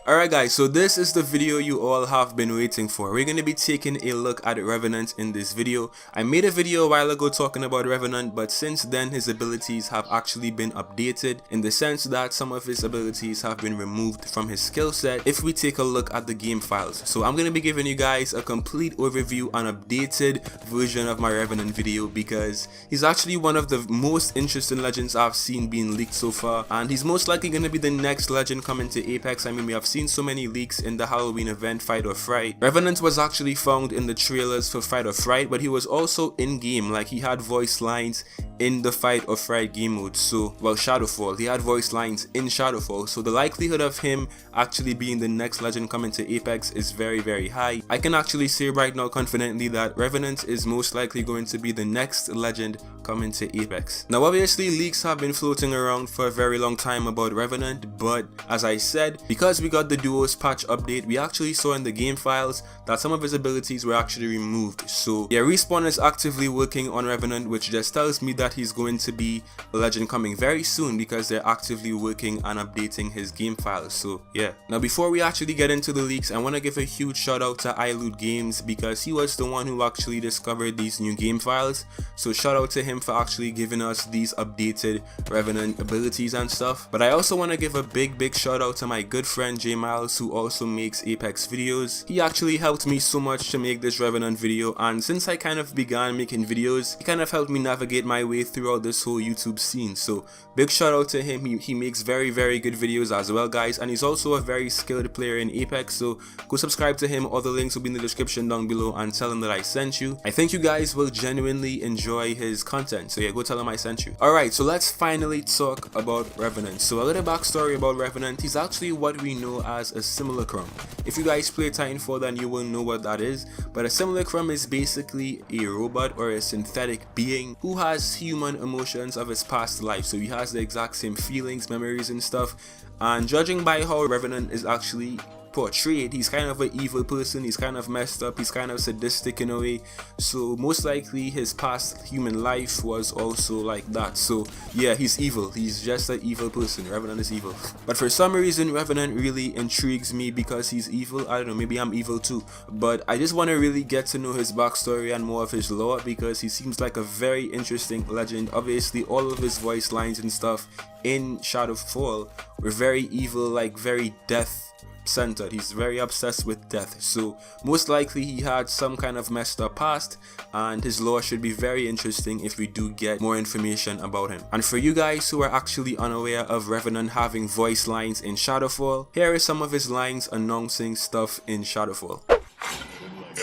Alright guys, so this is the video you all have been waiting for. We're going to be taking a look at Revenant in this video. I made a video a while ago talking about Revenant, but since then his abilities have actually been updated in the sense that some of his abilities have been removed from his skill set if we take a look at the game files. So I'm going to be giving you guys a complete overview and updated version of my Revenant video because he's actually one of the most interesting legends I've seen being leaked so far, and he's most likely going to be the next legend coming to Apex. I mean, we have seen so many leaks in the Halloween event Fight or Fright. Revenant was actually found in the trailers for Fight or Fright, but he was also in game, like he had voice lines in the Fight or Fright game mode. So, well, Shadowfall, he had voice lines in Shadowfall, so the likelihood of him actually being the next legend coming to Apex is very high. I can actually say right now confidently that Revenant is most likely going to be the next legend coming to Apex. Now obviously leaks have been floating around for a very long time about Revenant, but as I said, because we got the duos patch update, we actually saw in the game files that some of his abilities were actually removed. So yeah, Respawn is actively working on Revenant, which just tells me that he's going to be a legend coming very soon because they're actively working and updating his game files. So yeah. Now before we actually get into the leaks, I want to give a huge shout out to iLoot Games because he was the one who actually discovered these new game files. So shout out to him for actually giving us these updated Revenant abilities and stuff. But I also want to give a big shout out to my good friend JMeyels, who also makes Apex videos. He actually helped me so much to make this Revenant video, and since I kind of began making videos, he kind of helped me navigate my way throughout this whole YouTube scene. So big shout out to him. He makes very good videos as well, guys, and he's also a very skilled player in Apex, so go subscribe to him. All the links will be in the description down below, and tell him that I sent you. I think you guys will genuinely enjoy his content, so yeah, go tell him I sent you. Alright, so let's finally talk about Revenant. So a little backstory about Revenant. He's actually what we know as a simulacrum. If you guys play Titanfall, then you will know what that is, but a simulacrum is basically a robot or a synthetic being who has human emotions of his past life. So he has the exact same feelings, memories and stuff, and judging by how Revenant is actually portrayed, he's kind of an evil person. He's kind of messed up, he's kind of sadistic in a way, so most likely his past human life was also like that. So yeah, he's evil, he's just an evil person. Revenant is evil, but for some reason Revenant really intrigues me because he's evil. I don't know, maybe I'm evil too, but I just want to really get to know his backstory and more of his lore because he seems like a very interesting legend. Obviously all of his voice lines and stuff in Shadowfall were very evil, like very death centered. He's very obsessed with death, so most likely he had some kind of messed up past, and his lore should be very interesting if we do get more information about him. And for you guys who are actually unaware of Revenant having voice lines in Shadowfall, here are some of his lines announcing stuff in Shadowfall.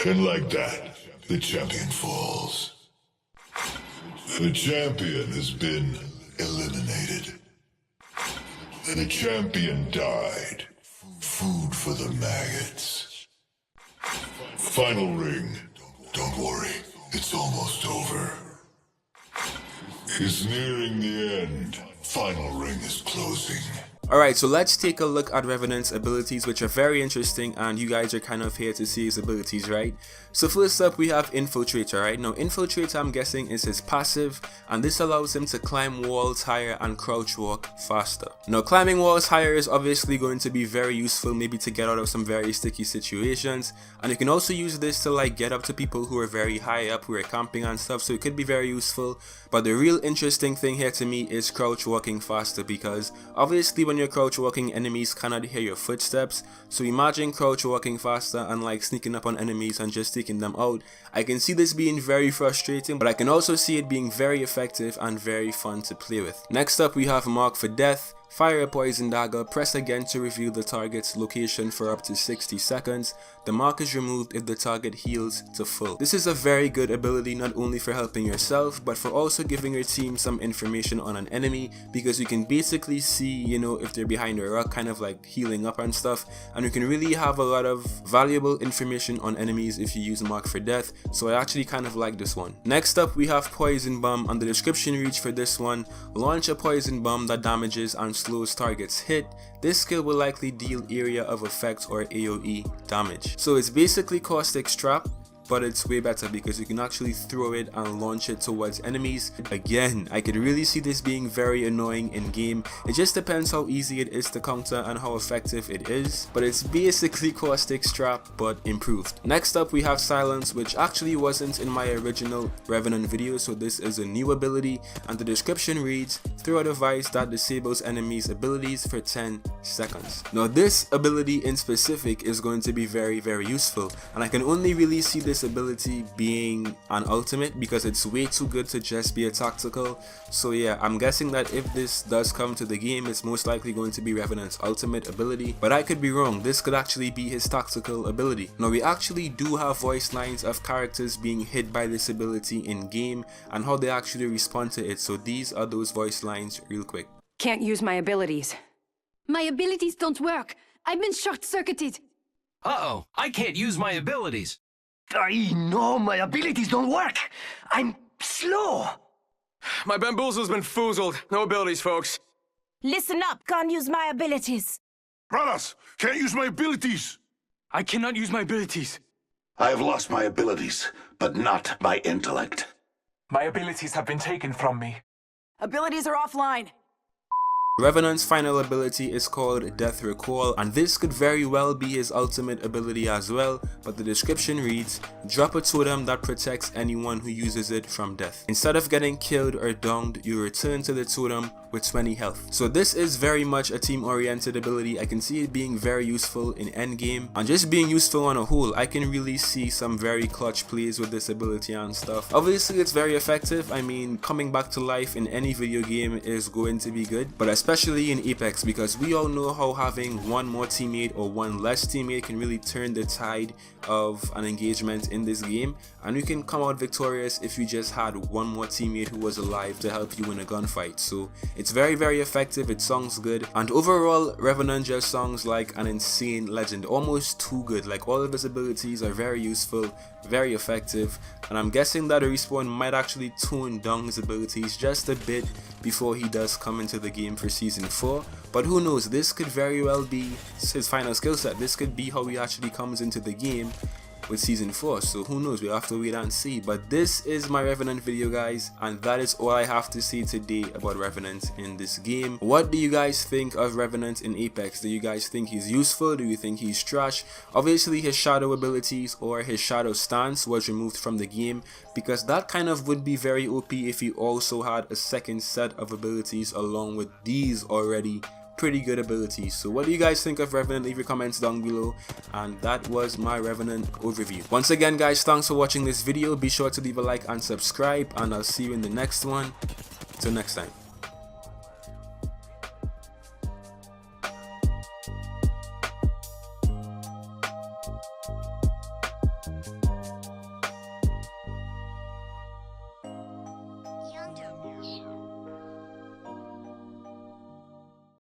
And like that, the champion falls. The champion has been eliminated. The champion died. Food for the maggots. Final ring. Don't worry, it's almost over. It's nearing the end. Final ring is closing. Alright, so let's take a look at Revenant's abilities, which are very interesting, and you guys are kind of here to see his abilities, right? So first up we have Infiltrator, right? Now Infiltrator, I'm guessing, is his passive, and this allows him to climb walls higher and crouch walk faster. Now climbing walls higher is obviously going to be very useful, maybe to get out of some very sticky situations, and you can also use this to like get up to people who are very high up, who are camping and stuff, so it could be very useful. But the real interesting thing here to me is crouch walking faster, because obviously when you're crouch walking, enemies cannot hear your footsteps. So imagine crouch walking faster and like sneaking up on enemies and just taking them out. I can see this being very frustrating, but I can also see it being very effective and very fun to play with. Next up we have Mark for Death. Fire a poison dagger, press again to reveal the target's location for up to 60 seconds. The mark is removed if the target heals to full. This is a very good ability, not only for helping yourself, but for also giving your team some information on an enemy, because you can basically see, you know, if they're behind a rock, kind of like healing up and stuff, and you can really have a lot of valuable information on enemies if you use Mark for Death, so I actually kind of like this one. Next up we have Poison Bomb. On the description reads for this one, launch a poison bomb that damages and slows targets hit. This skill will likely deal area of effect or AoE damage. So it's basically caustic trap, but it's way better because you can actually throw it and launch it towards enemies. Again, I could really see this being very annoying in game. It just depends how easy it is to counter and how effective it is, but it's basically caustic strap but improved. Next up we have silence, which actually wasn't in my original Revenant video, so this is a new ability, and the description reads, throw a device that disables enemies' abilities for 10 seconds. Now this ability in specific is going to be very useful, and I can only really see this ability being an ultimate because it's way too good to just be a tactical. So yeah, I'm guessing that if this does come to the game, it's most likely going to be Revenant's ultimate ability, but I could be wrong. This could actually be his tactical ability. Now we actually do have voice lines of characters being hit by this ability in game and how they actually respond to it, so these are those voice lines real quick. Can't use my abilities. My abilities don't work. I've been short-circuited. Uh-oh, I can't use my abilities. I know my abilities don't work. I'm slow. My bamboozle's been foozled. No abilities, folks. Listen up, can't use my abilities. Brothers, can't use my abilities. I cannot use my abilities. I have lost my abilities, but not my intellect. My abilities have been taken from me. Abilities are offline. Revenant's final ability is called Death Recall, and this could very well be his ultimate ability as well, but the description reads, drop a totem that protects anyone who uses it from death. Instead of getting killed or downed, you return to the totem with 20 health. So this is very much a team oriented ability. I can see it being very useful in endgame, and just being useful on a whole. I can really see some very clutch plays with this ability and stuff. Obviously it's very effective. I mean, coming back to life in any video game is going to be good, but especially in Apex, because we all know how having one more teammate or one less teammate can really turn the tide of an engagement in this game, and you can come out victorious if you just had one more teammate who was alive to help you in a gunfight. So it's very effective, it sounds good, and overall Revenant just sounds like an insane legend, almost too good. Like, all of his abilities are very useful, very effective, and I'm guessing that Respawn might actually tone down his abilities just a bit before he does come into the game for season 4, but who knows, this could very well be his final skill set. This could be how he actually comes into the game with season 4, so who knows, we'll have to wait and see. But this is my Revenant video, guys, and that is all I have to say today about Revenant in this game. What do you guys think of Revenant in Apex? Do you guys think he's useful? Do you think he's trash? Obviously his shadow abilities or his shadow stance was removed from the game, because that kind of would be very OP if he also had a second set of abilities along with these already pretty good abilities. So what do you guys think of Revenant? Leave your comments down below, and that was my Revenant overview. Once again, guys, thanks for watching this video. Be sure to leave a like and subscribe, and I'll see you in the next one. Till next time.